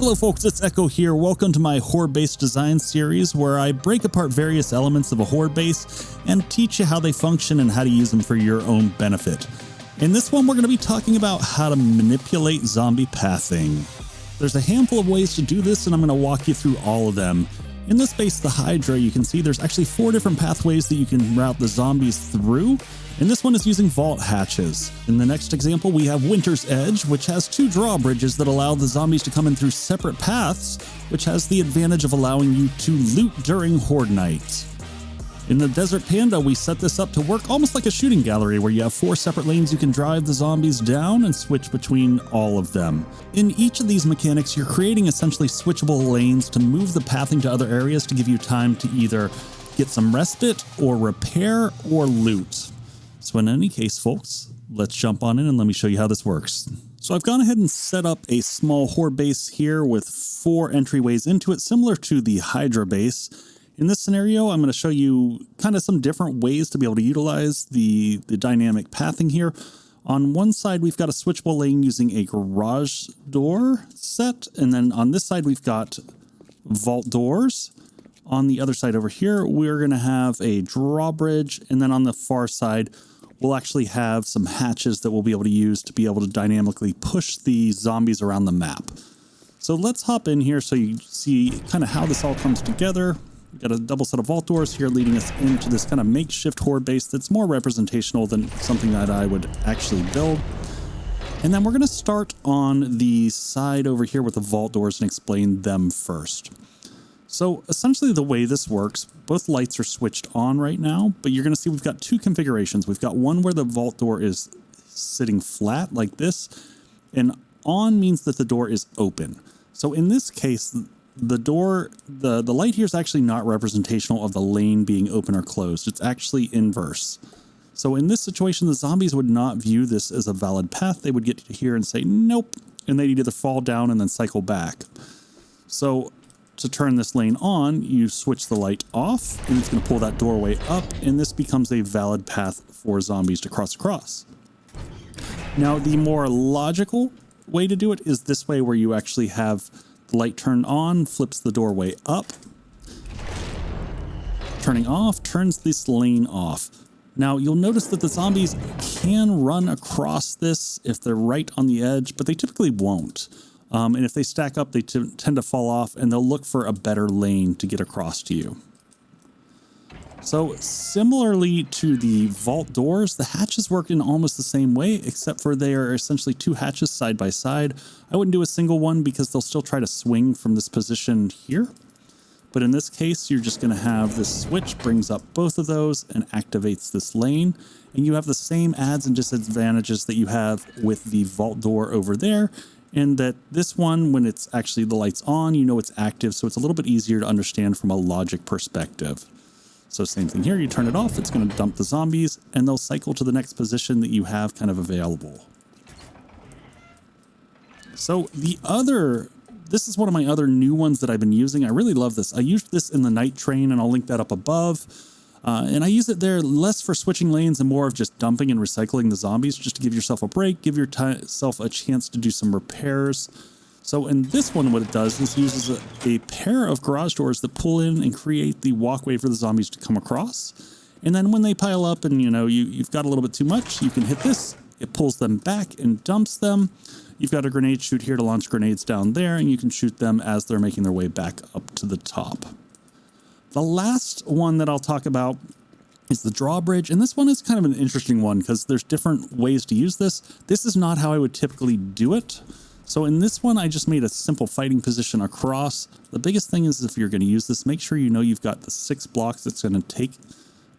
Hello folks, it's Eko here. Welcome to my horde-based design series where I break apart various elements of a horde base and teach you how they function and how to use them for your own benefit. In this one, we're going to be talking about how to manipulate zombie pathing. There's a handful of ways to do this and I'm going to walk you through all of them. In this base, the Hydra, you can see there's actually 4 different pathways that you can route the zombies through. And this one is using vault hatches. In the next example, we have Winter's Edge, which has 2 drawbridges that allow the zombies to come in through separate paths, which has the advantage of allowing you to loot during Horde Night. In the Desert Panda, we set this up to work almost like a shooting gallery where you have 4 separate lanes you can drive the zombies down and switch between all of them. In each of these mechanics, you're creating essentially switchable lanes to move the pathing to other areas to give you time to either get some respite or repair or loot. So in any case, folks, let's jump on in and let me show you how this works. So I've gone ahead and set up a small horde base here with 4 entryways into it, similar to the Hydra base. In this scenario, I'm going to show you kind of some different ways to be able to utilize the dynamic pathing here. On one side, we've got a switchable lane using a garage door set. And then on this side, we've got vault doors. On the other side over here, we're going to have a drawbridge. And then on the far side, we'll actually have some hatches that we'll be able to use to be able to dynamically push the zombies around the map. So let's hop in here so you see kind of how this all comes together. We've got a double set of vault doors here leading us into this kind of makeshift horde base that's more representational than something that I would actually build. And then we're going to start on the side over here with the vault doors and explain them first. So essentially the way this works, both lights are switched on right now, but you're going to see we've got 2 configurations. We've got one where the vault door is sitting flat like this, and on means that the door is open. So in this case, the door, the light here is actually not representational of the lane being open or closed. It's actually inverse. So in this situation, the zombies would not view this as a valid path. They would get to here and say, nope, and they'd either fall down and then cycle back. So to turn this lane on, you switch the light off and it's going to pull that doorway up, and this becomes a valid path for zombies to cross across. Now, the more logical way to do it is this way, where you actually have the light turned on, flips the doorway up. Turning off turns this lane off. Now, you'll notice that the zombies can run across this if they're right on the edge, but they typically won't. And if they stack up, they tend to fall off, and they'll look for a better lane to get across to you. So similarly to the vault doors, the hatches work in almost the same way, except for they are essentially 2 hatches side by side. I wouldn't do a single one because they'll still try to swing from this position here. But in this case, you're just going to have this switch brings up both of those and activates this lane. And you have the same adds and disadvantages that you have with the vault door over there. And that this one, when it's actually the light's on, you know it's active, so it's a little bit easier to understand from a logic perspective. So same thing here, you turn it off, it's going to dump the zombies, and they'll cycle to the next position that you have kind of available. So this is one of my other new ones that I've been using. I really love this. I used this in the night train, and I'll link that up above. And I use it there less for switching lanes and more of just dumping and recycling the zombies, just to give yourself a break, give yourself a chance to do some repairs. So in this one, what it does is uses a pair of garage doors that pull in and create the walkway for the zombies to come across. And then when they pile up and you've got a little bit too much, you can hit this. It pulls them back and dumps them. You've got a grenade chute here to launch grenades down there, and you can shoot them as they're making their way back up to the top. The last one that I'll talk about is the drawbridge, and this one is kind of an interesting one because there's different ways to use this. This is not how I would typically do it. So in this one, I just made a simple fighting position across. The biggest thing is if you're going to use this, make sure you know you've got the 6 blocks it's going to take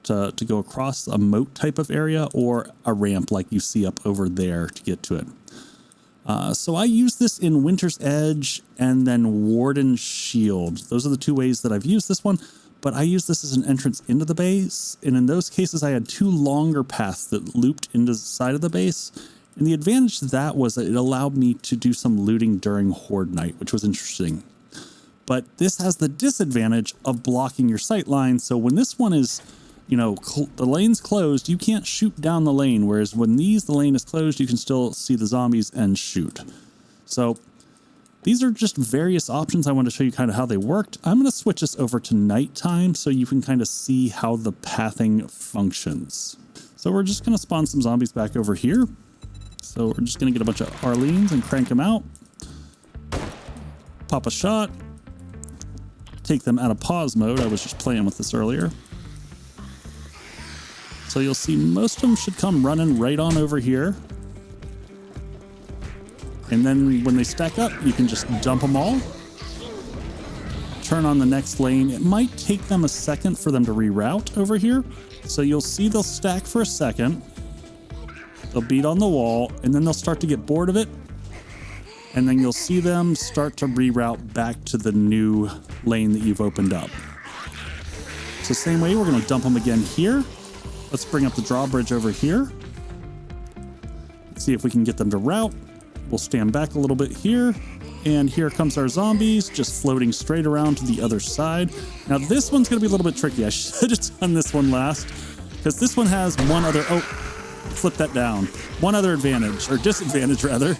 to go across a moat type of area or a ramp like you see up over there to get to it. So I use this in Winter's Edge and then Warden's Shield. Those are the 2 ways that I've used this one. But I use this as an entrance into the base, and in those cases I had 2 longer paths that looped into the side of the base, and the advantage to that was that it allowed me to do some looting during Horde Night, which was interesting. But this has the disadvantage of blocking your sight line, so when this one is, the lane's closed, you can't shoot down the lane, whereas when the lane is closed, you can still see the zombies and shoot. So These are just various options. I want to show you kind of how they worked. I'm going to switch this over to nighttime so you can kind of see how the pathing functions. So we're just going to spawn some zombies back over here. So we're just going to get a bunch of Arlenes and crank them out. Pop a shot. Take them out of pause mode. I was just playing with this earlier. So you'll see most of them should come running right on over here. And then when they stack up, you can just dump them all. Turn on the next lane. It might take them a second for them to reroute over here. So you'll see they'll stack for a second. They'll beat on the wall, and then they'll start to get bored of it. And then you'll see them start to reroute back to the new lane that you've opened up. So same way, we're going to dump them again here. Let's bring up the drawbridge over here. Let's see if we can get them to route. We'll stand back a little bit here. And here comes our zombies, just floating straight around to the other side. Now this one's going to be a little bit tricky. I should have done this one last, because this one has one other... Oh, flip that down. One other advantage, or disadvantage rather.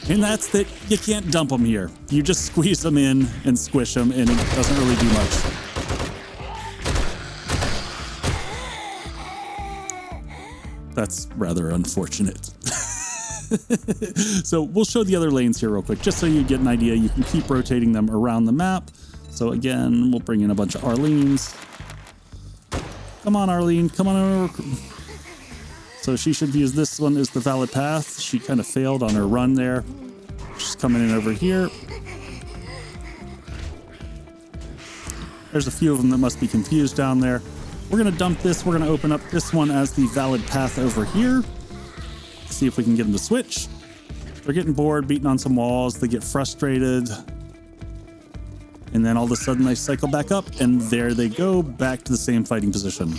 And that's that you can't dump them here. You just squeeze them in and squish them, and it doesn't really do much. That's rather unfortunate. So we'll show the other lanes here real quick, just so you get an idea. You can keep rotating them around the map. So again, we'll bring in a bunch of Arlenes. Come on, Arlene, come on over. So she should use this one as the valid path. She kind of failed on her run there. She's coming in over here. There's a few of them that must be confused down there. We're going to dump this. We're going to open up this one as the valid path over here. See if we can get them to switch. They're getting bored, beating on some walls. They get frustrated. And then all of a sudden they cycle back up, and there they go, back to the same fighting position.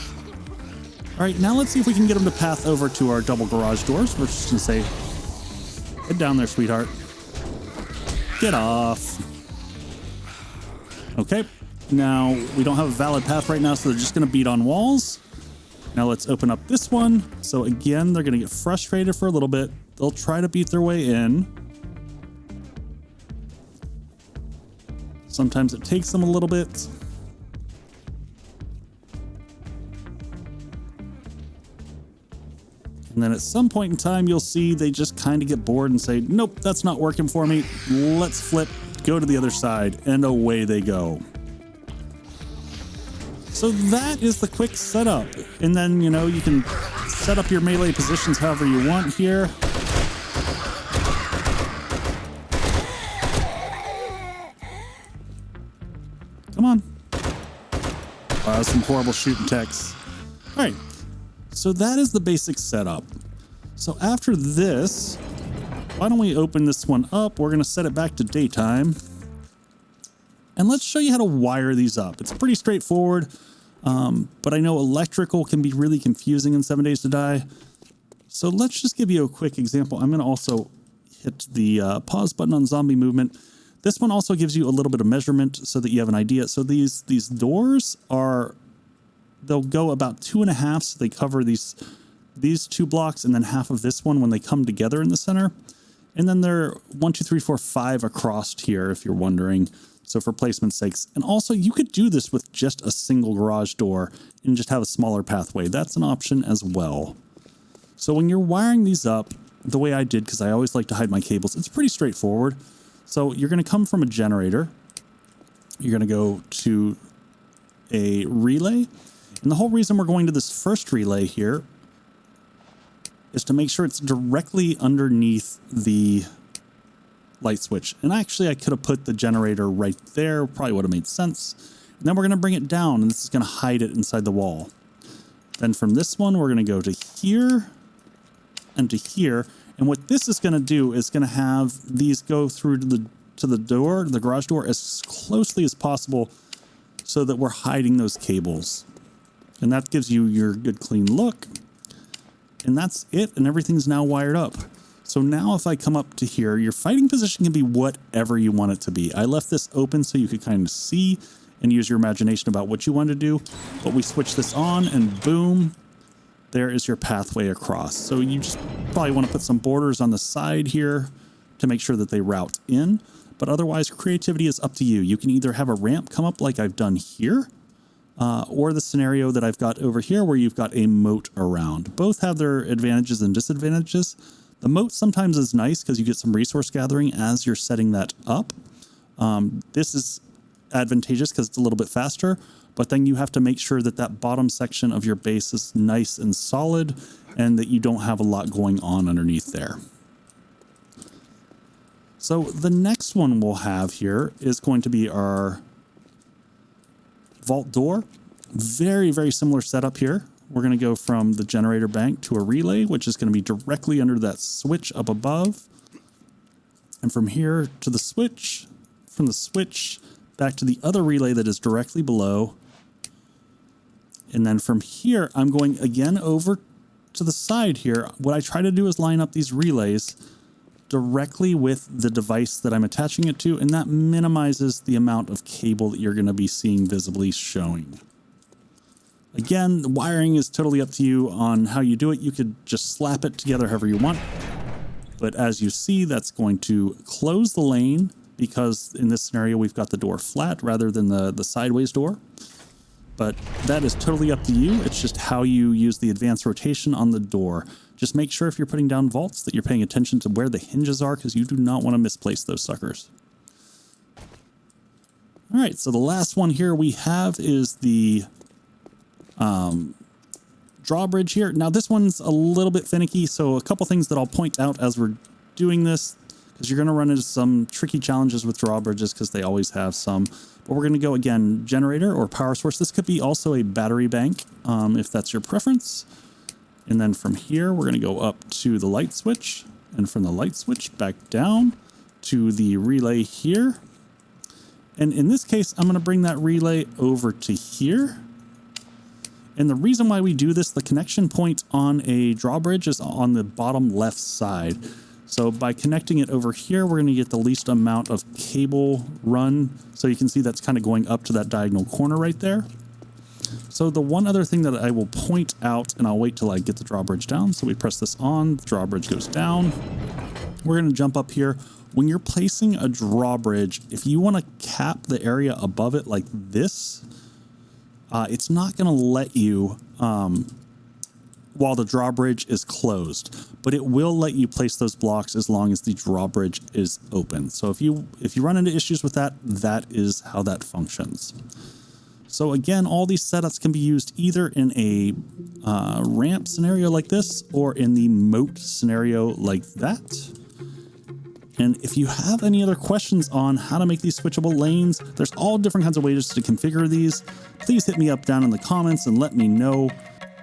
All right, now let's see if we can get them to path over to our double garage doors. We're just going to say, head down there, sweetheart. Get off. Okay, now we don't have a valid path right now, so they're just going to beat on walls. Now let's open up this one. So again, they're going to get frustrated for a little bit. They'll try to beat their way in. Sometimes it takes them a little bit. And then at some point in time, you'll see they just kind of get bored and say, nope, that's not working for me. Let's flip, go to the other side, and away they go. So that is the quick setup. And then, you know, you can set up your melee positions however you want here. Come on. Wow, some horrible shooting techs. All right. So that is the basic setup. So after this, why don't we open this one up? We're going to set it back to daytime. And let's show you how to wire these up. It's pretty straightforward, but I know electrical can be really confusing in 7 Days to Die. So let's just give you a quick example. I'm going to also hit the pause button on zombie movement. This one also gives you a little bit of measurement so that you have an idea. So these doors are, they'll go about 2.5. So they cover these 2 blocks and then half of this one when they come together in the center. And then they're 1, 2, 3, 4, 5 across here, if you're wondering. So for placement's sakes. And also you could do this with just a single garage door and just have a smaller pathway. That's an option as well. So when you're wiring these up the way I did, because I always like to hide my cables, it's pretty straightforward. So you're going to come from a generator. You're going to go to a relay. And the whole reason we're going to this first relay here is to make sure it's directly underneath the light switch. And actually I could have put the generator right there, probably would have made sense. And then we're going to bring it down, and this is going to hide it inside the wall. Then from this one, we're going to go to here and to here. And what this is going to do is going to have these go through to the door, the garage door, as closely as possible so that we're hiding those cables. And that gives you your good clean look. And that's it, and everything's now wired up. So now if I come up to here, your fighting position can be whatever you want it to be. I left this open so you could kind of see and use your imagination about what you want to do. But we switch this on and boom, there is your pathway across. So you just probably want to put some borders on the side here to make sure that they route in. But otherwise, creativity is up to you. You can either have a ramp come up like I've done here, or the scenario that I've got over here where you've got a moat around. Both have their advantages and disadvantages. The moat sometimes is nice because you get some resource gathering as you're setting that up. This is advantageous because it's a little bit faster, but then you have to make sure that that bottom section of your base is nice and solid and that you don't have a lot going on underneath there. So the next one we'll have here is going to be our vault door. Very, very similar setup here. We're going to go from the generator bank to a relay, which is going to be directly under that switch up above. And from here to the switch, from the switch back to the other relay that is directly below. And then from here, I'm going again over to the side here. What I try to do is line up these relays directly with the device that I'm attaching it to, and that minimizes the amount of cable that you're going to be seeing visibly showing. Again, the wiring is totally up to you on how you do it. You could just slap it together however you want. But as you see, that's going to close the lane because in this scenario, we've got the door flat rather than the sideways door. But that is totally up to you. It's just how you use the advanced rotation on the door. Just make sure if you're putting down vaults that you're paying attention to where the hinges are because you do not want to misplace those suckers. All right, so the last one here we have is the drawbridge here. Now this one's a little bit finicky, so a couple things that I'll point out as we're doing this, because you're going to run into some tricky challenges with drawbridges because they always have some. But we're going to go again, generator or power source. This could be also a battery bank if that's your preference. And then from here, we're going to go up to the light switch, and from the light switch back down to the relay here. And in this case, I'm going to bring that relay over to here. And the reason why we do this, the connection point on a drawbridge is on the bottom left side. So by connecting it over here, we're going to get the least amount of cable run. So you can see that's kind of going up to that diagonal corner right there. So the one other thing that I will point out, and I'll wait till I get the drawbridge down. So we press this on, the drawbridge goes down. We're going to jump up here. When you're placing a drawbridge, if you want to cap the area above it like this, it's not going to let you while the drawbridge is closed, but it will let you place those blocks as long as the drawbridge is open. So if you run into issues with that, that is how that functions. So again, all these setups can be used either in a ramp scenario like this or in the moat scenario like that. And if you have any other questions on how to make these switchable lanes, there's all different kinds of ways to configure these. Please hit me up down in the comments and let me know.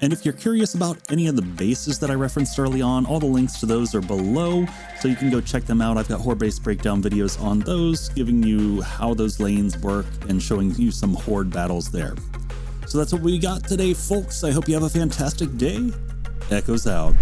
And if you're curious about any of the bases that I referenced early on, all the links to those are below, so you can go check them out. I've got horde base breakdown videos on those, giving you how those lanes work and showing you some horde battles there. So that's what we got today, folks. I hope you have a fantastic day. Eko's out.